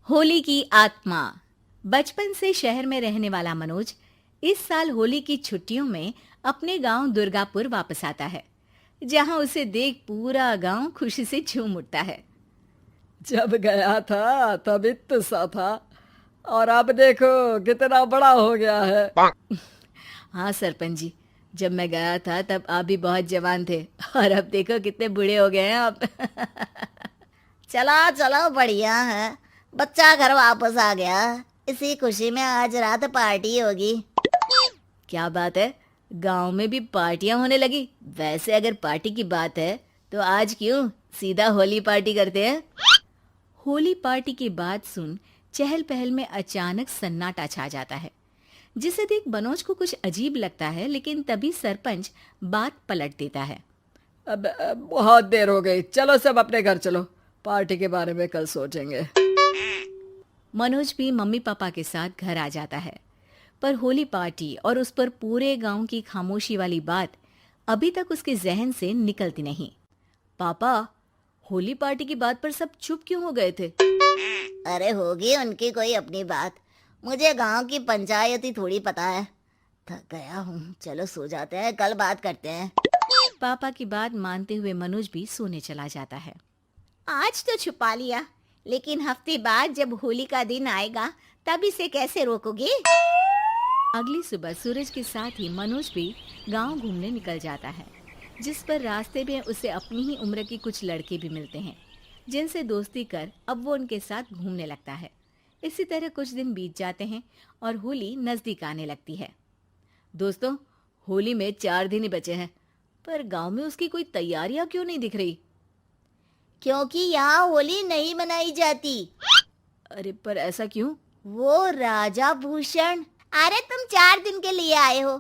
होली की आत्मा। बचपन से शहर में रहने वाला मनोज इस साल होली की छुट्टियों में अपने गांव दुर्गापुर वापस आता है, जहां उसे देख पूरा गांव खुशी से झूम उठता है। जब गया था तब इतना सा था और अब देखो कितना बड़ा हो गया है। हाँ सरपंच जी, जब मैं गया था तब आप भी बहुत जवान थे और अब देखो कितने बूढ़े हो गए हैं आप। चला चलो बढ़िया है। बच्चा घर वापस आ गया। इसी खुशी में आज रात पार्टी होगी। क्या बात है, गांव में भी पार्टियां होने लगी। वैसे अगर पार्टी की बात है तो आज क्यों सीधा होली पार्टी करते हैं। होली पार्टी की बात सुन चहल पहल में अचानक सन्नाटा छा जाता है, जिसे देख मनोज को कुछ अजीब लगता है। लेकिन तभी सरपंच बात पलट देता है। अब बहुत देर हो गई, चलो सब अपने घर चलो, पार्टी के बारे में कल सोचेंगे। मनोज भी मम्मी पापा के साथ घर आ जाता है, पर होली पार्टी और उस पर पूरे गांव की खामोशी वाली बात अभी तक उसके जहन से निकलती नहीं। पापा, होली पार्टी की बात पर सब चुप क्यों हो गए थे? अरे होगी उनकी कोई अपनी बात। मुझे गांव की पंचायत ही थोड़ी पता है। थक गया हूँ, चलो सो जाते हैं, कल बात करते हैं। पापा की बात मानते हुए मनोज भी सोने चला जाता है। आज तो छुपा लिया, लेकिन हफ्ते बाद जब होली का दिन आएगा तब इसे कैसे रोकोगे? अगली सुबह सूरज के साथ ही मनोज भी गांव घूमने निकल जाता है, जिस पर रास्ते में उसे अपनी ही उम्र के कुछ लड़के भी मिलते हैं, जिनसे दोस्ती कर अब वो उनके साथ घूमने लगता है। इसी तरह कुछ दिन बीत जाते हैं और होली नजदीक आने लगती है। दोस्तों, होली में 4 दिन ही बचे हैं, पर गांव में उसकी कोई तैयारियां क्यों नहीं दिख रही? क्योंकि यहाँ होली नहीं मनाई जाती। अरे पर ऐसा क्यों? वो राजा भूषण। अरे तुम 4 दिन के लिए आए हो,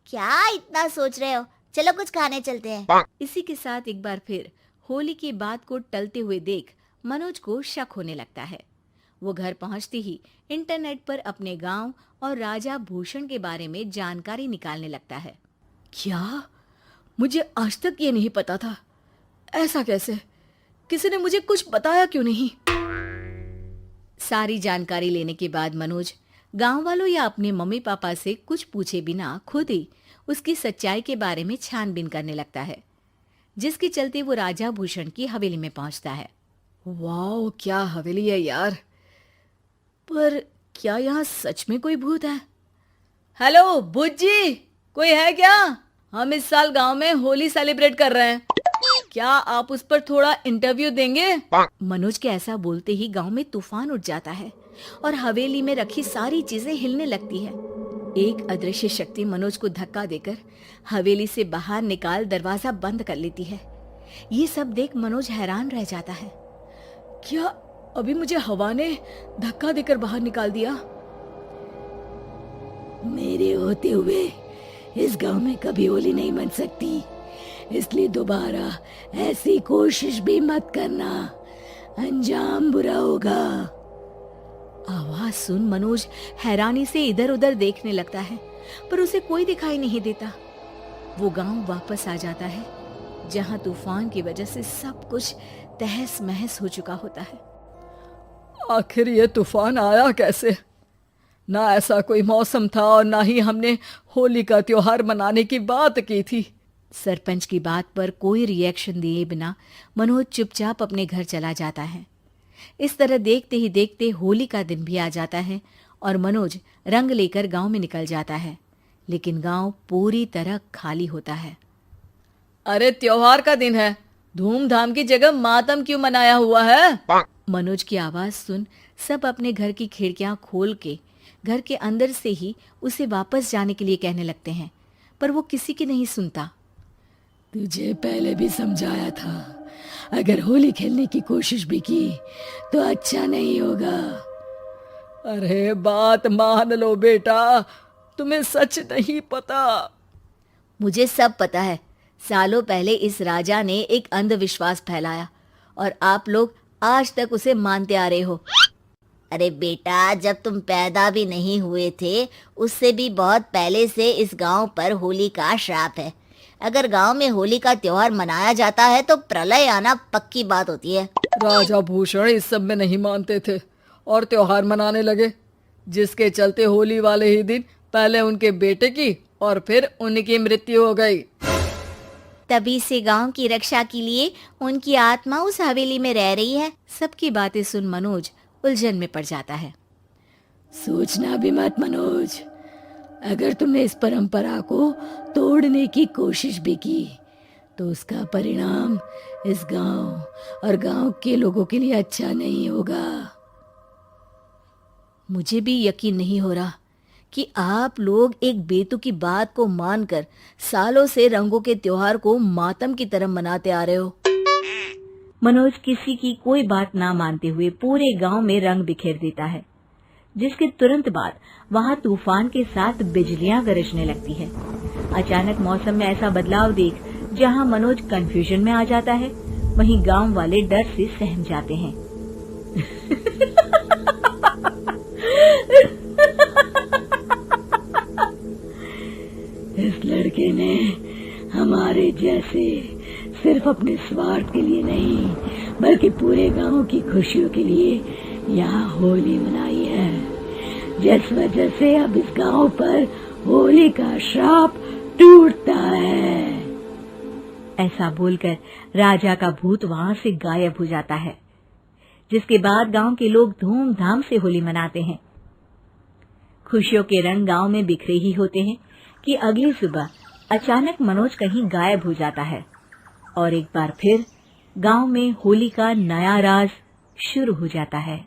क्या इतना सोच रहे हो? चलो कुछ खाने चलते हैं। इसी के साथ एक बार फिर होली की बात को टलते हुए देख मनोज को शक होने लगता है। वो घर पहुंचते ही इंटरनेट पर अपने गांव और राजा भूषण के बारे में जानकारी निकालने लगता है। क्या? मुझे आज तक ये नहीं पता था। ऐसा कैसे? किसी ने मुझे कुछ बताया क्यों नहीं? सारी जानकारी लेने के बाद मनोज गांव वालों या अपने मम्मी पापा से कुछ पूछे बिना खुद ही उसकी सच्चाई के बारे में छानबीन करने लगता है, जिसके चलते वो राजा भूषण की हवेली में पहुंचता है। वाह, क्या हवेली है यार। पर क्या यहाँ सच में कोई भूत है? हेलो भूत जी, कोई है क्या? हम इस साल गांव में होली सेलिब्रेट कर रहे हैं, क्या आप उस पर थोड़ा इंटरव्यू देंगे? मनोज के ऐसा बोलते ही गांव में तूफान उठ जाता है और हवेली में रखी सारी चीजें हिलने लगती है। एक अदृश्य शक्ति मनोज को धक्का देकर हवेली से बाहर निकाल दरवाजा बंद कर लेती है। ये सब देख मनोज हैरान रह जाता है। क्या अभी मुझे हवा ने धक्का देकर बाहर निकाल दिया? मेरे होते हुए इस गांव में कभी होली नहीं मन सकती, इसलिए दोबारा ऐसी कोशिश भी मत करना, अंजाम बुरा होगा। आवाज सुन मनोज हैरानी से इधर उधर देखने लगता है, पर उसे कोई दिखाई नहीं देता। वो गांव वापस आ जाता है, जहां तूफान की वजह से सब कुछ तहस महस हो चुका होता है। आखिर ये तूफान आया कैसे? ना ऐसा कोई मौसम था और ना ही हमने होली का त्योहार मनाने की बात की थी। सरपंच की बात पर कोई रिएक्शन दिए बिना मनोज चुपचाप अपने घर चला जाता है। इस तरह देखते ही देखते होली का दिन भी आ जाता है और मनोज रंग लेकर गांव में निकल जाता है, लेकिन गांव पूरी तरह खाली होता है। अरे त्योहार का दिन है, धूमधाम की जगह मातम क्यों मनाया हुआ है? मनोज की आवाज सुन सब अपने घर की खिड़कियां खोल के घर के अंदर से ही उसे वापस जाने के लिए कहने लगते हैं, पर वो किसी की नहीं सुनता। तुझे पहले भी समझाया था, अगर होली खेलने की कोशिश भी की तो अच्छा नहीं होगा। अरे बात मान लो बेटा, तुम्हें सच नहीं पता। मुझे सब पता है। सालों पहले इस राजा ने एक अंधविश्वास फैलाया और आप लोग आज तक उसे मानते आ रहे हो। अरे बेटा, जब तुम पैदा भी नहीं हुए थे उससे भी बहुत पहले से इस गांव पर होली का श्राप है। अगर गांव में होली का त्योहार मनाया जाता है तो प्रलय आना पक्की बात होती है। राजा भूषण इस सब में नहीं मानते थे और त्योहार मनाने लगे, जिसके चलते होली वाले ही दिन पहले उनके बेटे की और फिर उनकी मृत्यु हो गई। तभी से गांव की रक्षा के लिए उनकी आत्मा उस हवेली में रह रही है। सबकी बातें सुन मनोज उलझन में पड़ जाता है। सोचना भी मत मनोज, अगर तुमने इस परंपरा को तोड़ने की कोशिश भी की तो उसका परिणाम इस गांव और गांव के लोगों के लिए अच्छा नहीं होगा। मुझे भी यकीन नहीं हो रहा कि आप लोग एक बेतुकी बात को मानकर सालों से रंगों के त्योहार को मातम की तरह मनाते आ रहे हो। मनोज किसी की कोई बात ना मानते हुए पूरे गांव में रंग बिखेर देता है, जिसके तुरंत बाद वहां तूफान के साथ बिजलियां गरजने लगती है। अचानक मौसम में ऐसा बदलाव देख जहां मनोज कंफ्यूजन में आ जाता है, वहीं गांव वाले डर से सहम जाते हैं। इस लड़के ने हमारे जैसे सिर्फ अपने स्वार्थ के लिए नहीं बल्कि पूरे गांव की खुशियों के लिए यहाँ होली मनाई है, जिस वजह से अब इस गांव पर होली का श्राप टूटता है। ऐसा बोलकर राजा का भूत वहां से गायब हो जाता है, जिसके बाद गांव के लोग धूमधाम से होली मनाते हैं। खुशियों के रंग गांव में बिखरे ही होते हैं कि अगली सुबह अचानक मनोज कहीं गायब हो जाता है और एक बार फिर गांव में होली का नया राज शुरू हो जाता है।